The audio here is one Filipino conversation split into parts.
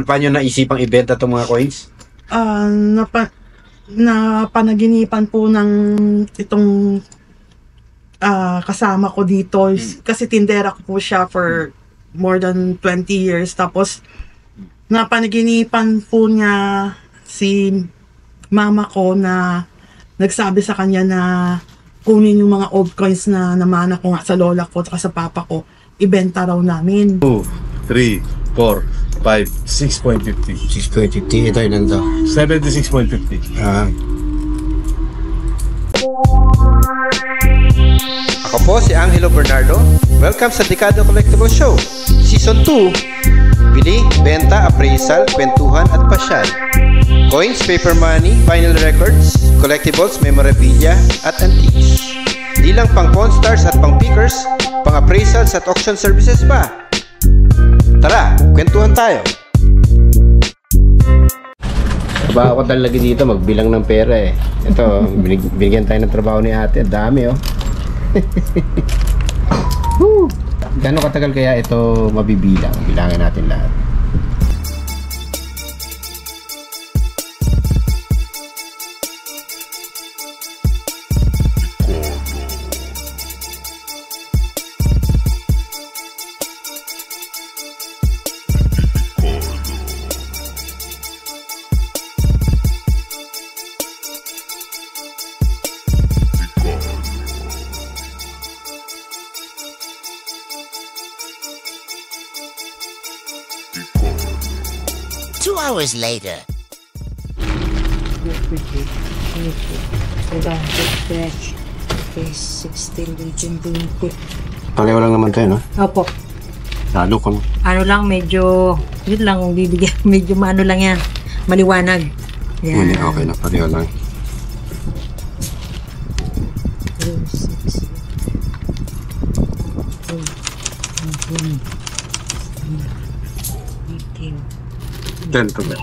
Paano naisipang ibenta itong mga coins? Napanaginipan po ng itong kasama ko dito. Kasi tindera ko po siya for more than 20 years. Tapos, napanaginipan po niya si mama ko na nagsabi sa kanya na kunin yung mga old coins na namana ko nga sa lola ko at sa papa ko, ibenta raw namin. 2, 3, 4, 5, 6.50. 6.50. Ito ilan to? 76.50. Ako po si Angelo Bernardo. Welcome sa Dekado Collectible Show Season 2. Bili, benta, appraisal, kwentuhan at pasyal. Coins, paper money, vinyl records, collectibles, memorabilia at antiques. Di lang pang pawn stars at pang pickers, pang appraisals at auction services pa. Tara, kwentuhan tayo. Trabaho ko talaga dito, magbilang ng pera eh. Ito, binigyan tayo ng trabaho ni ate. Dami oh. Gano'ng katagal kaya ito mabibilang? Bilangin natin lahat. Hours later. Pareho lang naman tayo, no? Opo. Lalo ko. Ano lang, medyo, yun lang, bibigyan, medyo maano lang yan, maliwanag. Yan. Hindi, okay na, pareho lang. Ten to me.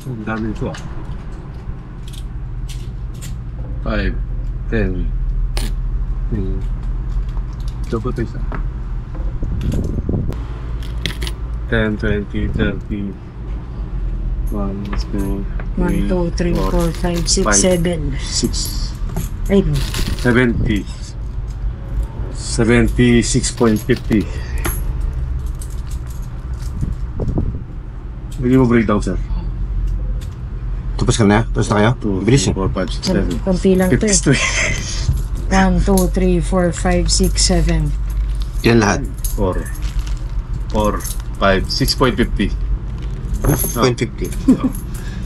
Ang dami ito 5, 10. Ito po ito isa. 10, 20, 30. 1, 2, 1, 2, 3, 4, 5, 6, 7. 6, Ay, 70. 76.50. Hindi mo breakdown, sir. Tapos ka na? Tapos na kayo? 2, Bilis eh. 4, 5, 6, 7. konti lang to eh. 1, 2, 3, 4, 5, 6, 7. Yan lahat. 4, 5, 6.50. 6.50.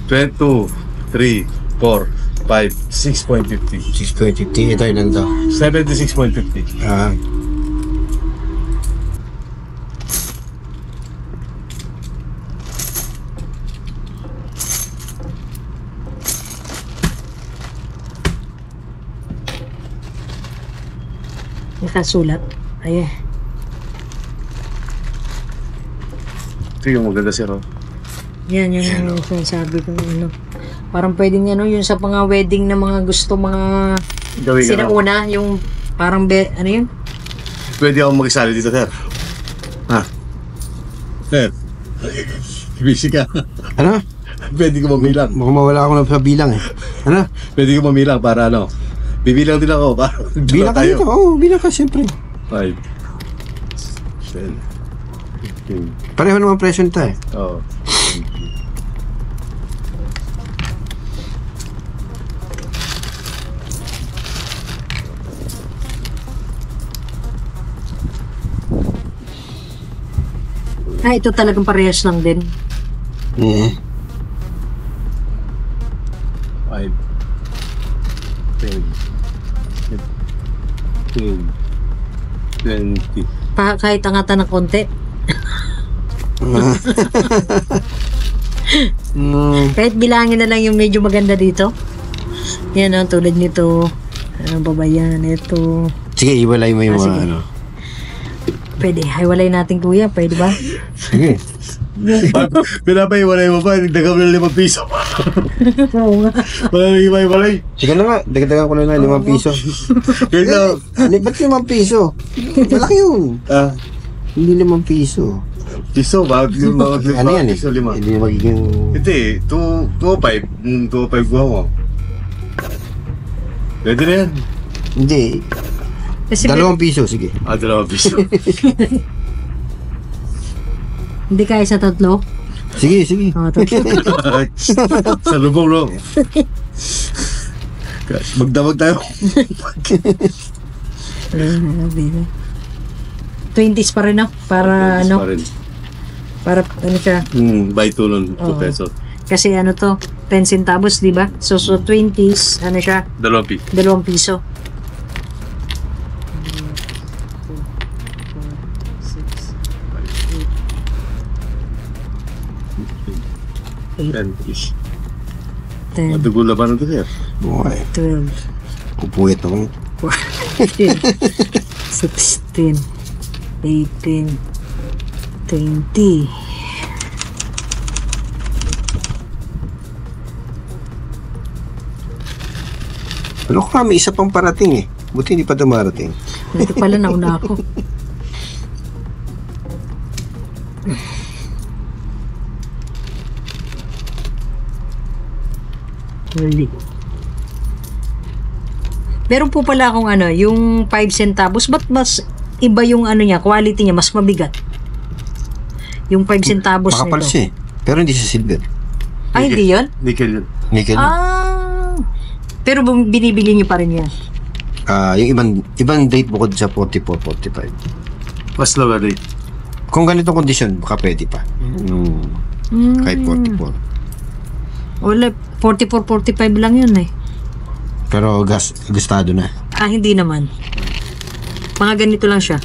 22, 3, 4, 5, 6.50. 6.50. Ito ilan to? 76.50. Nakasulat. Ay, Ito yung maganda, sir. yan yung sinasabi ko ano. Parang pwedeng ano, yung sa mga wedding na mga gusto mga Gawin ka na. sinauna, yung parang ano yun? Pwede akong makisali dito, sir. Ha? Sir? Busy ka. Ano? Pwede ko mamilang. Mukhang mawala ako na sa bilang eh. Ano? Pwede ko mamilang para ano. Bibilang din ako para Bilang ka dito. Oo, bilang ka siyempre. 5, 10, 15. Pareho naman presyo nito eh. Oo. Ito talagang parehas lang din. 5, 10, 15, 20. Kahit angatan ng konti. Kahit bilangin na lang yung medyo maganda dito. Yan o, tulad nito. Ano ba ba yan? Ito. Sige, iwalay mo yung mga sige. ano. Pwede. Hiwalay natin kuya. Pwede ba? Sige. Pinapaiwalay mo pa, nagdagam ng 5 piso. Oo nga. Malay. Sige na nga, dagdagan ko na lang 5 piso. Kaya Ba't 5 piso? Malaki yun. Hindi 5 piso. piso, bakit yung mga Ano yan eh? piso, 5. Hindi magiging... Hindi, 205. 205 ko ako. Pwede na yan. Hindi. Kasi 2 piso, sige. 2 piso. hindi kaya sa 3. Sige, sige. 3. Sa lubong, no? Magdamag tayo. 20s pa rin, no? Para ano? Pa rin. Para ano siya? Buy 2 nun, 2 Oo. peso. Kasi ano to, 10 centavos, di ba? So 20s, ano siya? 2 piso. 2 piso. Ten piso. 10, Madugo laban ito sir. Okay. 12, Pupuyat ako. 14, 16, 18, 20. Ano ko nga, may isa pang parating eh. Buti hindi pa dumarating. Ito pala, nauna ako. Huli. Meron po pala akong ano, yung 5 centavos. Ba't mas iba yung ano niya, quality niya, mas mabigat? Yung 5 centavos Makapal nito. siya eh. Pero hindi siya silver. Ay, hindi yun? Nickel yun. Nickel. Ah. Pero binibili niyo pa rin yan. Yung ibang date bukod sa 44, 45. Mas lower rate. Kung ganitong kondisyon, baka pwede pa. Kahit 44. Wala, 44, 45 lang yun eh. Pero gustado na. Hindi naman. Mga ganito lang siya.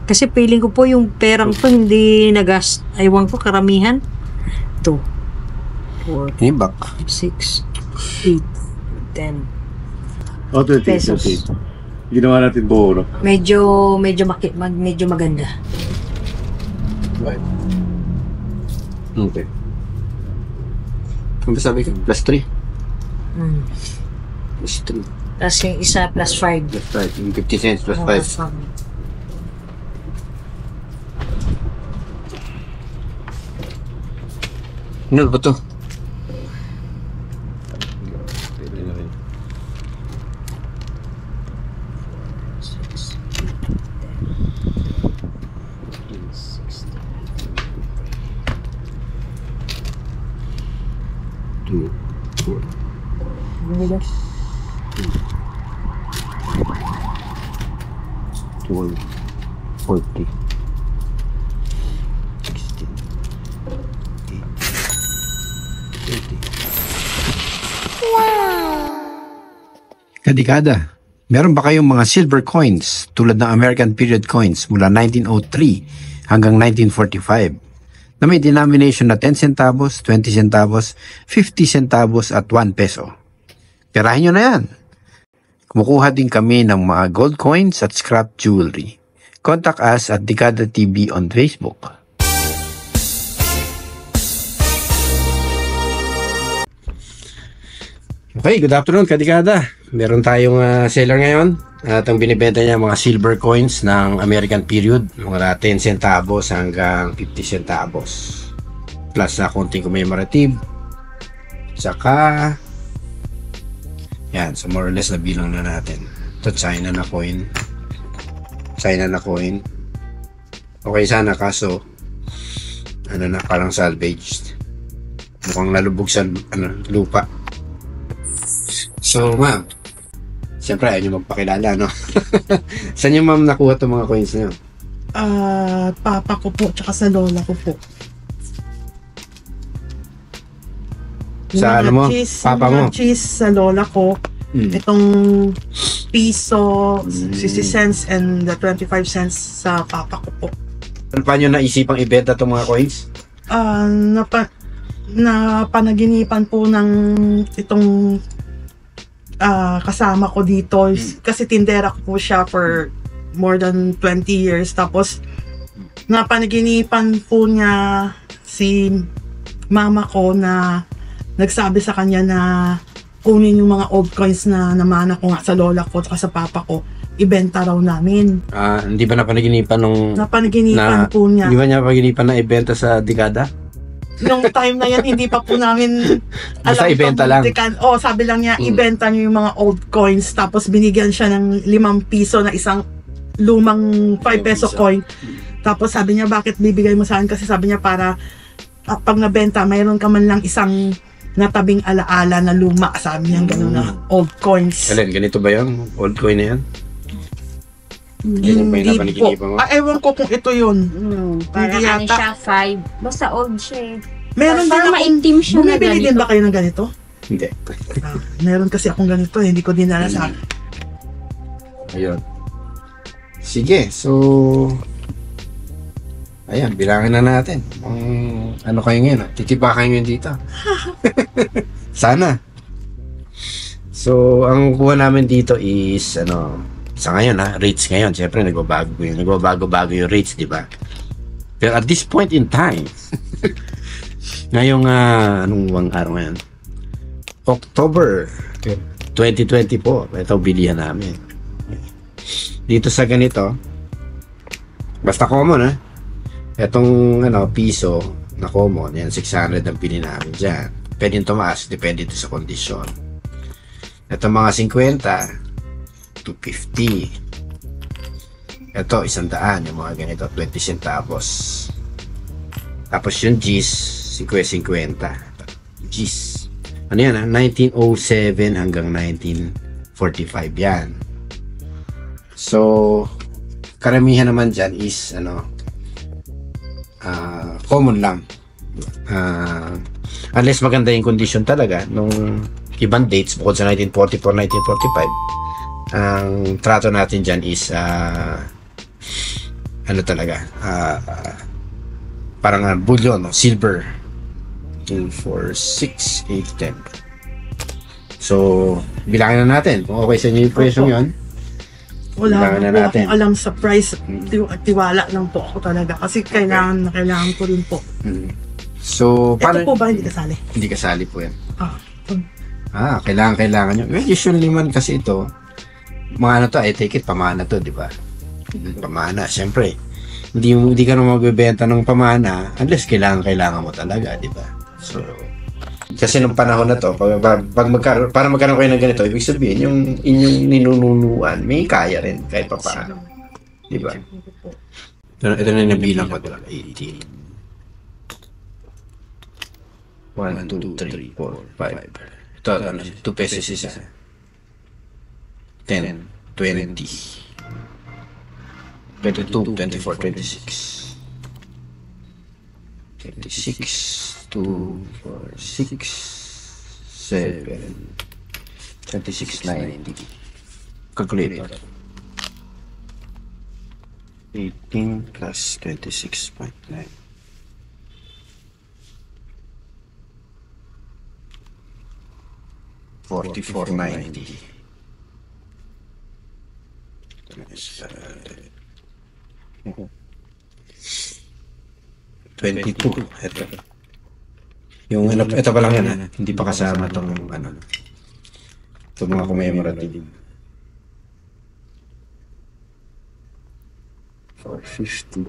Kasi feeling ko po yung perang to hindi nagas. Aywan ko, karamihan. 2, 4, Ini back. 6, 8, 10. O, 20. Pesos. 20. Ginawa natin buo, no? Medyo maganda. Okay. Ano ba sabi ko? Plus 3. Plus 3. Tapos yung isa plus 5. Plus 5. Yung 50 cents plus 5. Ano ba to? Two, 4. 12, 40, 16, 20. Kadikada, meron ba kayong mga silver coins tulad ng American period coins mula 1903 hanggang 1945 na may denomination na 10 centavos, 20 centavos, 50 centavos at 1 peso? Perahin nyo na yan. Kumukuha din kami ng mga gold coins at scrap jewelry. Contact us at Dekada TV on Facebook. Okay, good afternoon, Kadikada. Meron tayong seller ngayon at ang binibenta niya mga silver coins ng American period, mga 10 centavos hanggang 50 centavos. Plus na konting commemorative. Saka yan, so more or less na bilang na natin. Ito, China na coin. China na coin. Okay sana, kaso ano na, parang salvaged. Mukhang nalubog sa lupa. So, ma'am, siyempre ayaw nyo magpakilala, no? Saan yung ma'am nakuha itong mga coins niyo? Papa ko po, tsaka sa lola ko po. Sa ano mo? Papa mo? Cheese sa lola ko. Itong piso, 60 cents, and the 25 cents sa papa ko po. Paano naisipang ibenta itong mga coins? Napanaginipan po ng itong kasama ko dito. Kasi tindera ko po siya for more than 20 years. Tapos napanaginipan po niya si mama ko na nagsabi sa kanya na kunin yung mga old coins na namana ko nga sa lola ko at sa papa ko, ibenta raw namin. Hindi ba napanaginipan nung... Napanaginipan po niya. Hindi ba niya napaginipan na ibenta sa dekada? Nung time na yan, hindi pa po namin Basta ibenta lang. Sabi lang niya, ibenta niyo yung mga old coins. Tapos binigyan siya ng 5 piso na isang lumang 5 peso coin. Tapos sabi niya, bakit bibigay mo sa akin? Kasi sabi niya, para pag nabenta, mayroon ka man lang isang natabing alaala na luma. Sabi niya, gano'n na old coins. Alin, ganito ba yan? Old coin na yan? Yan yung may Hindi po. napanaginipan mo? Ewan ko kung ito yun. Parang Hindi ano yata. siya, 5. Basta old siya eh. Meron din Parang akong... maitim siya na Bumibili din ganito. ba kayo ng ganito? Hindi. Meron kasi akong ganito, hindi ko din nalasabi. Ayun. Sige, so... Ayan, bilangin na natin. Ano kayo ngayon? Titipa kayo ngayon dito. Sana. So, ang kuha namin dito is, sa ngayon rates ngayon. Siyempre, nagbabago yung rates, di ba? Pero at this point in time, ngayong, anong araw ngayon? October 2020 po. Ito, bilihan namin. Dito sa ganito, basta common etong piso na common, yan 600 ang pili namin dyan. Pwede yung tumaas, depende ito sa kondisyon. Ito mga 50, 250. Ito 100, yung mga ganito 20 centavos. Tapos yung G's 50. G's ano yan 1907 hanggang 1945 yan. So karamihan naman dyan is common lang. Unless maganda yung condition talaga nung ibang dates bukod sa 1944, 1945, ang trato natin dyan is parang bullion, silver 2, 4, 6, 8, 10. So bilangin na natin kung okay sa inyo yung presyo yun. Wala Bilangin na na po natin. akong alam sa price. Tiwala lang po ako talaga. Kasi kailangan ko rin po. So Ito po ba hindi kasali? Hindi kasali po yan. Kailangan. Kailangan nyo. Well, usually man kasi ito, mga I take it, pamana to, di ba? Pamana, syempre. Hindi ka naman magbebenta ng pamana unless kailangan mo talaga, di ba? So, kasi nung panahon na to, para magkaroon kayo ng ganito, ibig sabihin, yung inyong ninununuan, may kaya rin, kahit pa paano. Di ba? Ito na nabilang ko, 18. 1, 2, 3, 4, 5. Ito, 2 pesos isa. 10, 20. 22, 24, 26. 26, 2, 4, 6, 7, 26, 90. Calculator. 18 plus 26.9. 44.90. 22. Ito. Yung ito pa lang yan Hindi pa kasama itong itong mga commemorative. 450.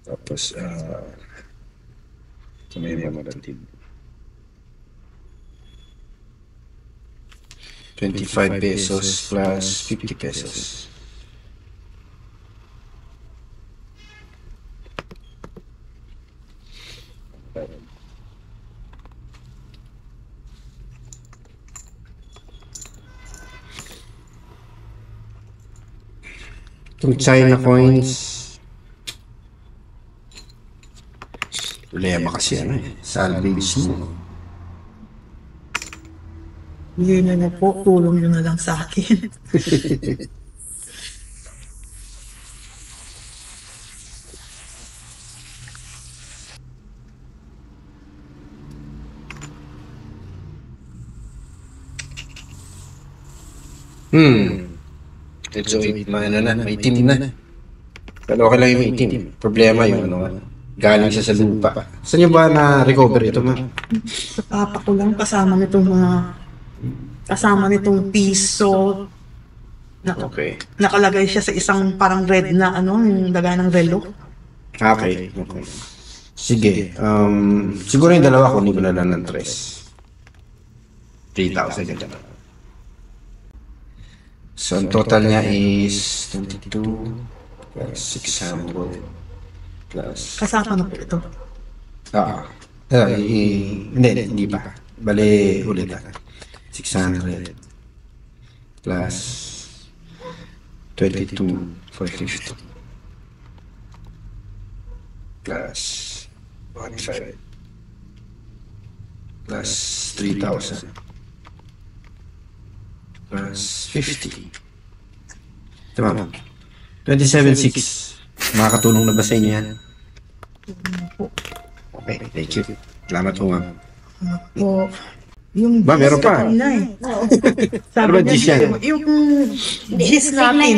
Tapos commemorative. 25 pesos plus 50 pesos. Itong China coins, problema kasi salvage mo. Yun na po, tulong nyo na lang sa akin. Medyo may itim na. Pero okay lang yung may itim. Problema yung Galing siya sa lupa. Saan niyo ba na-recover ito, ma'am? Sa papa ko lang kasama nitong piso. Okay. Nakalagay siya sa isang parang red na yung daga ng relo. Okay. Sige. Siguro yung dalawa kunin ko na lang ng 3,000 ka dyan. So, ang total niya is 22 plus 600 plus... Kasama na po ito. Hindi pa. Bale, ulit lang. 600 plus 22 450 plus 1,500 plus 3,000 plus 50. Tama. 27,600. Makakatulong na ba sa inyo yan? Okay, thank you. Salamat po, ma'am. Po, yung Ba, meron gis pa. kanina eh. Ano ba gis yan? Yung gis natin.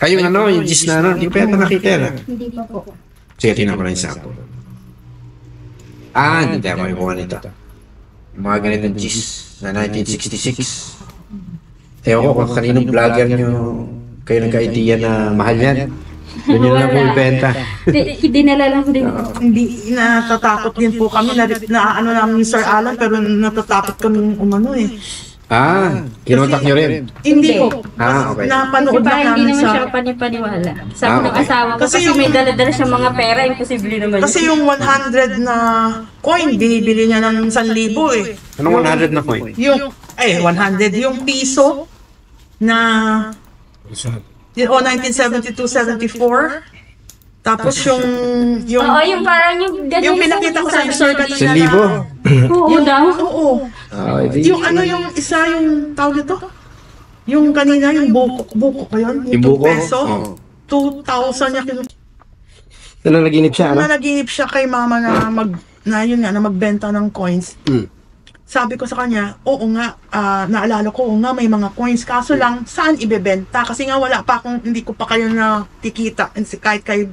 Ay, yung gis na ano, hindi pa yata nakita yan. Hindi pa po. Sige, tingnan ko lang yung sample. Hindi tayo makukuha nito. Yung mga ganitong gis na 1966. Ewan ko kung kaninong vlogger nyo kayo nagka-idea na mahal yan. Doon nyo lang po ibenta. Dinala lang din. Hindi, natatakot din po kami na ano namin ni Sir Alan, pero natatakot kami eh. Kinontak nyo rin. Hindi po. Okay. Napanood Kasi na parang hindi namin naman sa... siya panipaniwala. Sabi ng Okay. asawa ko, Kasi kasi yung- may dala-dala siya mga pera, imposible naman Kasi yung 100 na coin, binibili niya ng 1,000 eh. Anong 100 na coin? 100. Yung piso na... 1972-74. Tapos yung... Oo, yung parang yung ganyan. Yung pinakita ko sa Sir kanina 1,000? Oo daw. Oo. Yung isa yung tawag ito? Yung kanina, yung buko ba yun? Yung buko? 2 peso. Oo. 2,000 niya Nanaginip siya, ano? Nanaginip siya kay mama na magbenta ng coins. Sabi ko sa kanya, oo nga, naalala ko, oo nga, may mga coins. Kaso lang, saan ibebenta? Kasi nga wala pa akong, hindi ko pa kayo nakikita. Kahit kay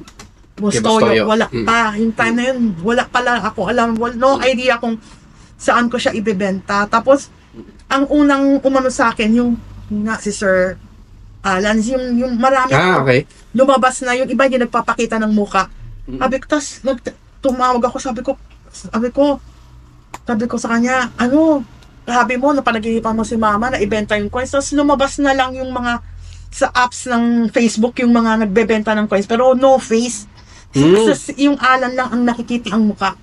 Boss Toyo, wala pa. Yung time na yun, wala pala ako alam. No idea kung saan ko siya ibebenta. Tapos, ang unang umano sa akin, yung si Sir Alan, yung marami Okay. lumabas na, yung iba hindi nagpapakita ng muka. Sabi ko, tas tumawag ako, sabi ko sa kanya, sabi mo, napanaginipan mo si mama na ibenta yung coins. Tapos lumabas na lang yung mga sa apps ng Facebook, yung mga nagbebenta ng coins. Pero no face. Yung Alan lang ang nakikita ang muka.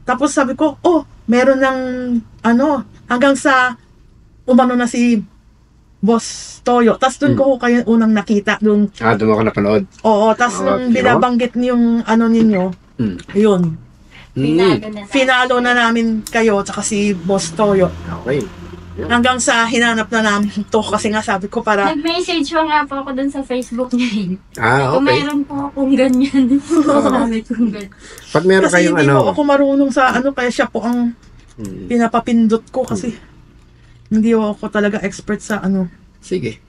Tapos sabi ko, meron ng hanggang sa umano na si Boss Toyo. Tapos doon ko kayo unang nakita. Doon Doon ako napanood. Oo, tapos nung Okay. binabanggit yung ninyo, yun. Finalo na namin kayo, tsaka si Boss Toyo. Okay. Hanggang sa hinanap na namin to, kasi nga sabi ko para, Nag-message pa nga po ako dun sa Facebook niya. Kung Okay. mayroon po akong ganyan. Sabi ko ganyan. Pag meron kasi kayong hindi po ako marunong sa kaya siya po ang pinapapindot ko kasi hindi ako talaga expert sa Sige.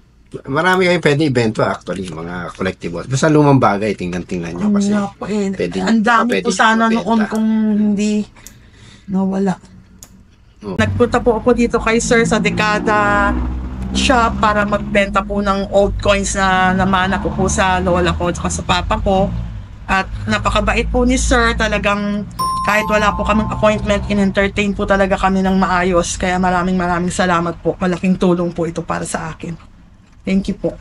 Marami kayong pwede ibento actually, mga collectibles. Basta lumang bagay, tingnan nyo kasi. Pwede Ang dami pwede po sana mabenta. noon kung hindi nawala. Nagpunta po ako dito kay Sir sa Dekada shop para magbenta po ng old coins na namana ko po sa lola ko at sa papa ko. At napakabait po ni Sir, talagang kahit wala po kaming appointment, in-entertain po talaga kami ng maayos. Kaya maraming salamat po. Malaking tulong po ito para sa akin. Thank you po.